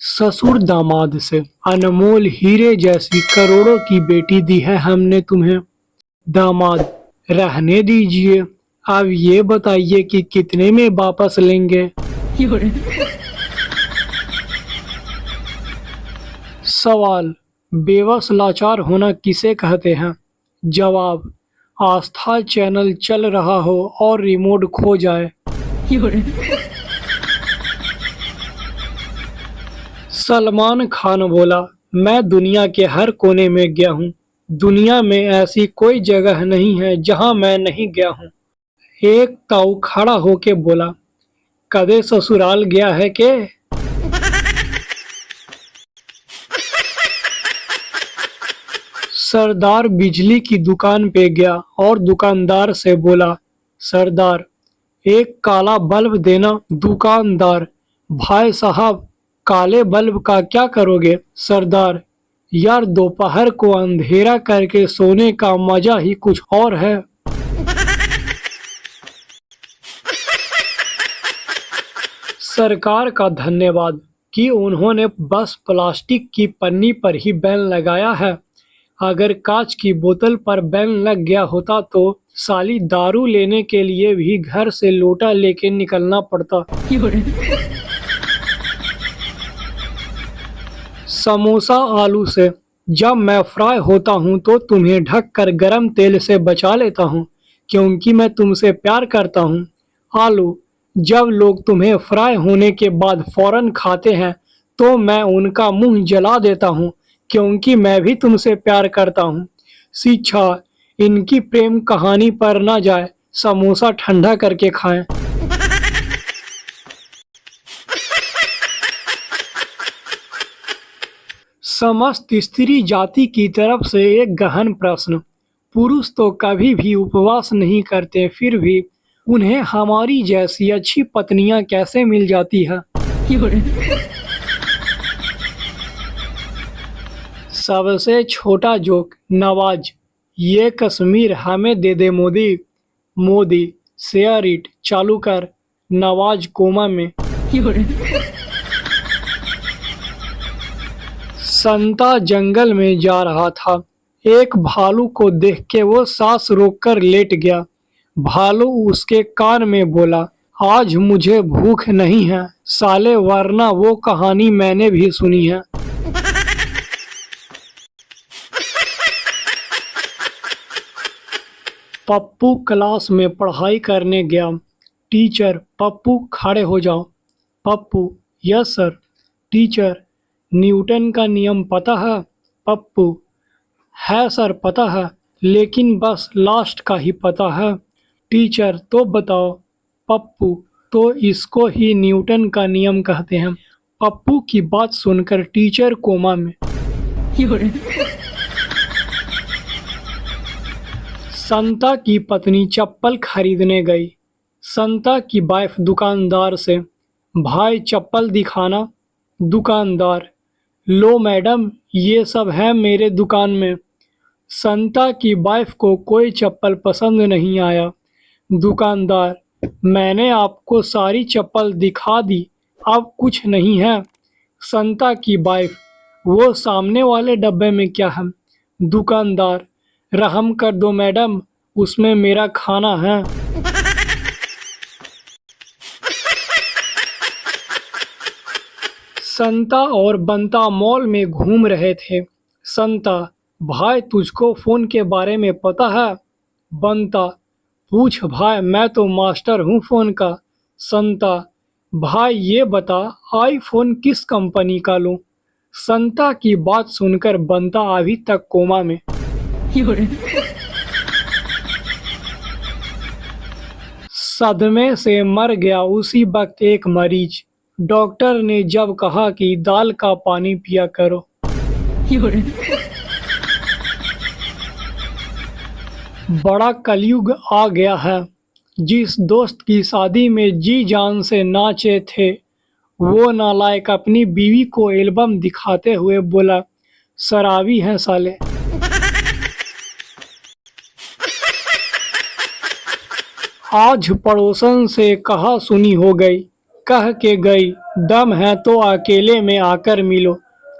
ससुर दामाद से अनमोल हीरे जैसी करोड़ों की बेटी दी है हमने तुम्हें। दामाद रहने दीजिए, अब ये बताइए कि कितने में वापस लेंगे। सवाल, बेबस लाचार होना किसे कहते हैं? जवाब, आस्था चैनल चल रहा हो और रिमोट खो जाए। सलमान खान बोला, मैं दुनिया के हर कोने में गया हूँ। दुनिया में ऐसी कोई जगह नहीं है जहाँ मैं नहीं गया हूँ। एक ताऊ खड़ा होके बोला, कदे ससुराल गया है के? सरदार बिजली की दुकान पे गया और दुकानदार से बोला, सरदार एक काला बल्ब देना। दुकानदार, भाई साहब काले बल्ब का क्या करोगे? सरदार, यार दोपहर को अंधेरा करके सोने का मजा ही कुछ और है। सरकार का धन्यवाद कि उन्होंने बस प्लास्टिक की पन्नी पर ही बैन लगाया है। अगर कांच की बोतल पर बैन लग गया होता तो साली दारू लेने के लिए भी घर से लोटा लेके निकलना पड़ता। समोसा आलू से, जब मैं फ्राई होता हूँ तो तुम्हें ढक कर गरम तेल से बचा लेता हूँ क्योंकि मैं तुमसे प्यार करता हूँ। आलू, जब लोग तुम्हें फ्राई होने के बाद फौरन खाते हैं तो मैं उनका मुंह जला देता हूँ क्योंकि मैं भी तुमसे प्यार करता हूँ। शिक्षा, इनकी प्रेम कहानी पर ना जाए, समोसा ठंडा करके खाएं। समस्त स्त्री जाति की तरफ से एक गहन प्रश्न। पुरुष तो कभी भी उपवास नहीं करते, फिर भी उन्हें हमारी जैसी अच्छी पत्नियां कैसे मिल जाती है? सबसे छोटा जोक, नवाज, ये कश्मीर हमें दे दे मोदी। मोदी, शेयर इट, चालू कर। नवाज कोमा में। संता जंगल में जा रहा था। एक भालू को देख के वो सांस रोककर लेट गया। भालू उसके कान में बोला, आज मुझे भूख नहीं है साले, वरना वो कहानी मैंने भी सुनी है। पप्पू क्लास में पढ़ाई करने गया। टीचर, पप्पू खड़े हो जाओ। Pappu, yes sir. Teacher, Newton का नियम पता है? पप्पू, है सर पता है, लेकिन बस लास्ट का ही पता है। टीचर, तो बताओ। पप्पू, तो इसको ही न्यूटन का नियम कहते हैं। पप्पू की बात सुनकर टीचर कोमा में। संता की पत्नी चप्पल खरीदने गई। संता की वाइफ दुकानदार से, भाई चप्पल दिखाना। दुकानदार, लो मैडम, ये सब है मेरे दुकान में। संता की वाइफ को कोई चप्पल पसंद नहीं आया। दुकानदार, मैंने आपको सारी चप्पल दिखा दी, अब कुछ नहीं है। संता की वाइफ, वो सामने वाले डब्बे में क्या है? दुकानदार, रहम कर दो मैडम, उसमें मेरा खाना है। संता और बंता मॉल में घूम रहे थे। संता, भाई तुझको फोन के बारे में पता है? बंता, पूछ भाई, मैं तो मास्टर हूँ फोन का। संता, भाई ये बता आईफोन किस कंपनी का लूँ? संता की बात सुनकर बंता अभी तक कोमा में। सदमे से मर गया उसी वक्त एक मरीज। डॉक्टर ने जब कहा कि दाल का पानी पिया करो। बड़ा कलयुग आ गया है। जिस दोस्त की शादी में जी जान से नाचे थे, वो नालायक अपनी बीवी को एल्बम दिखाते हुए बोला, शराबी हैं साले। आज पड़ोसन से कहा सुनी हो गई, कह के गई, दम है तो अकेले में आकर मिलो।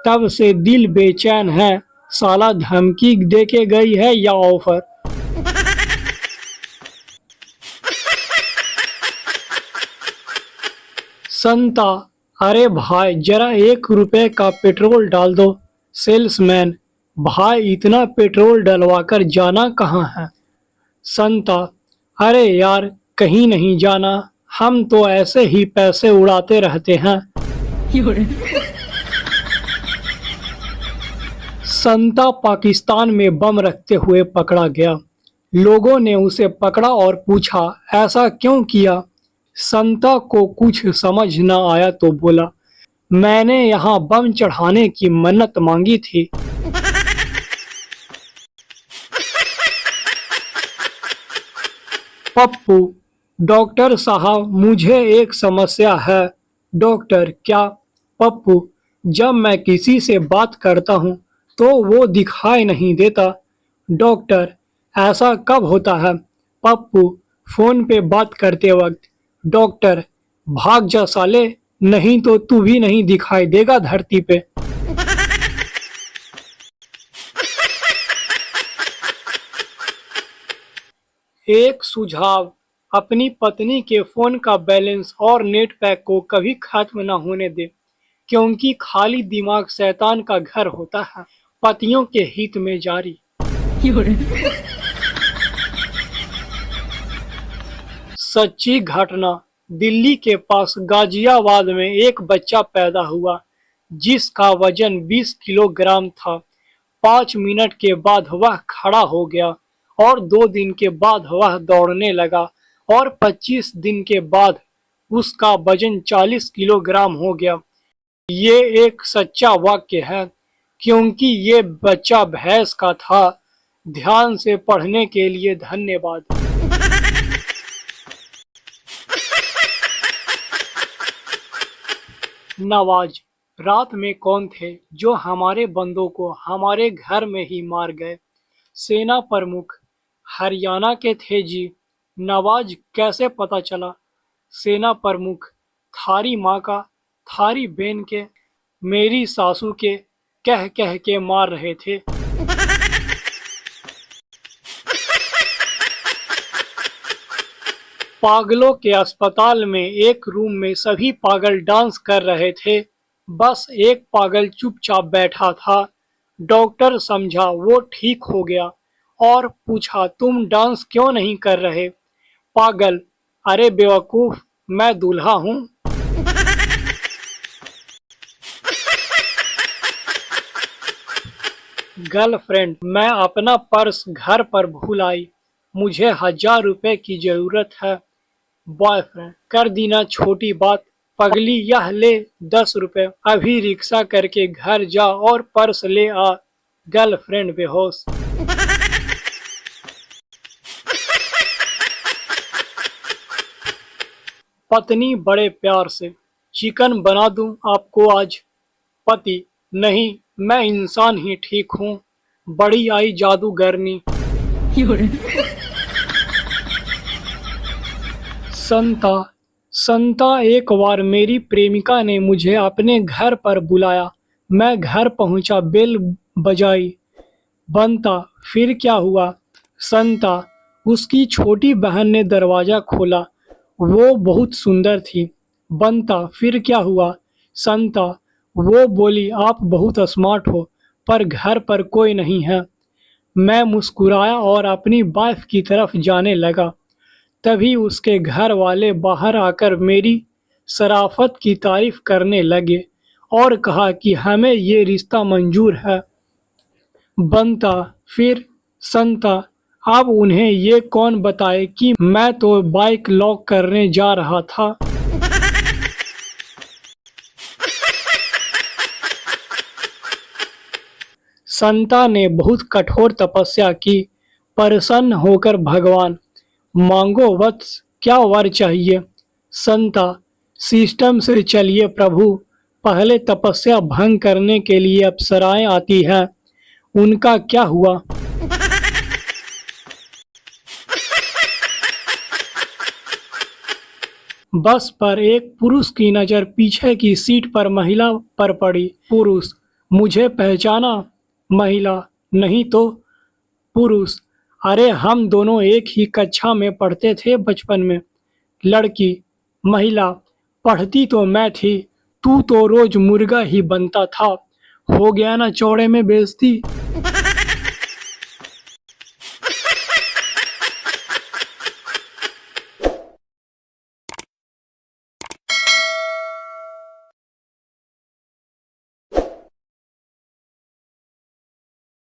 तब से दिल बेचैन है, साला धमकी दे के गई है या ऑफर। संता, अरे भाई जरा 1 रुपए का पेट्रोल डाल दो। सेल्समैन, भाई इतना पेट्रोल डलवाकर जाना कहाँ है। संता, अरे यार कहीं नहीं जाना, हम तो ऐसे ही पैसे उड़ाते रहते हैं। संता पाकिस्तान में बम रखते हुए पकड़ा गया। लोगों ने उसे पकड़ा और पूछा ऐसा क्यों किया। संता को कुछ समझ न आया तो बोला, मैंने यहाँ बम चढ़ाने की मन्नत मांगी थी। पप्पू, डॉक्टर साहब मुझे एक समस्या है। डॉक्टर, क्या। पप्पू, जब मैं किसी से बात करता हूँ तो वो दिखाई नहीं देता। डॉक्टर, ऐसा कब होता है। पप्पू, फोन पे बात करते वक्त। डॉक्टर, भाग जा साले, नहीं तो तू भी नहीं दिखाई देगा धरती पे। एक सुझाव, अपनी पत्नी के फोन का बैलेंस और नेट पैक को कभी खत्म न होने दे, क्योंकि खाली दिमाग शैतान का घर होता है। पतियों के हित में जारी। सच्ची घटना, दिल्ली के पास गाजियाबाद में एक बच्चा पैदा हुआ जिसका वजन 20 किलोग्राम था। 5 मिनट के बाद वह खड़ा हो गया और 2 दिन के बाद वह दौड़ने लगा और 25 दिन के बाद उसका वजन 40 किलोग्राम हो गया। ये एक सच्चा वाक्य है क्योंकि ये बच्चा भैंस का था। ध्यान से पढ़ने के लिए धन्यवाद। नवाज, रात में कौन थे जो हमारे बंदों को हमारे घर में ही मार गए। सेना प्रमुख, हरियाणा के थे जी। नवाज, कैसे पता चला। सेना प्रमुख, थारी माँ का, थारी बहन के, मेरी सासू के कह कह के मार रहे थे। पागलों के अस्पताल में एक रूम में सभी पागल डांस कर रहे थे। बस एक पागल चुपचाप बैठा था। डॉक्टर समझा वो ठीक हो गया और पूछा तुम डांस क्यों नहीं कर रहे। पागल, अरे बेवकूफ, मैं दूल्हा हूँ। गर्लफ्रेंड, मैं अपना पर्स घर पर भूल आई, मुझे 1000 रुपए की जरूरत है। बॉयफ्रेंड, कर दी ना छोटी बात, पगली यह ले 10 रुपए, अभी रिक्शा करके घर जा और पर्स ले आ। गर्लफ्रेंड बेहोश। पत्नी बड़े प्यार से, चिकन बना दूं आपको आज। पति, नहीं मैं इंसान ही ठीक हूँ, बड़ी आई जादूगरनी। संता, संता, एक बार मेरी प्रेमिका ने मुझे अपने घर पर बुलाया। मैं घर पहुंचा, बेल बजाई। बंता, फिर क्या हुआ। संता, उसकी छोटी बहन ने दरवाजा खोला, वो बहुत सुंदर थी। बंता, फिर क्या हुआ। संता, वो बोली आप बहुत स्मार्ट हो पर घर पर कोई नहीं है। मैं मुस्कुराया और अपनी वाइफ की तरफ जाने लगा। तभी उसके घर वाले बाहर आकर मेरी शराफत की तारीफ करने लगे और कहा कि हमें ये रिश्ता मंजूर है। बंता, फिर। संता, अब उन्हें ये कौन बताए कि मैं तो बाइक लॉक करने जा रहा था। संता ने बहुत कठोर तपस्या की। प्रसन्न होकर भगवान, मांगो वत्स, क्या वर चाहिए। संता, सिस्टम से चलिए प्रभु, पहले तपस्या भंग करने के लिए अप्सराएं आती हैं, उनका क्या हुआ। बस पर एक पुरुष की नज़र पीछे की सीट पर महिला पर पड़ी। पुरुष, मुझे पहचाना? महिला, नहीं तो। पुरुष, अरे हम दोनों एक ही कक्षा में पढ़ते थे बचपन में। लड़की, महिला, पढ़ती तो मैं थी, तू तो रोज मुर्गा ही बनता था। हो गया ना चौड़े में बेइज्जती।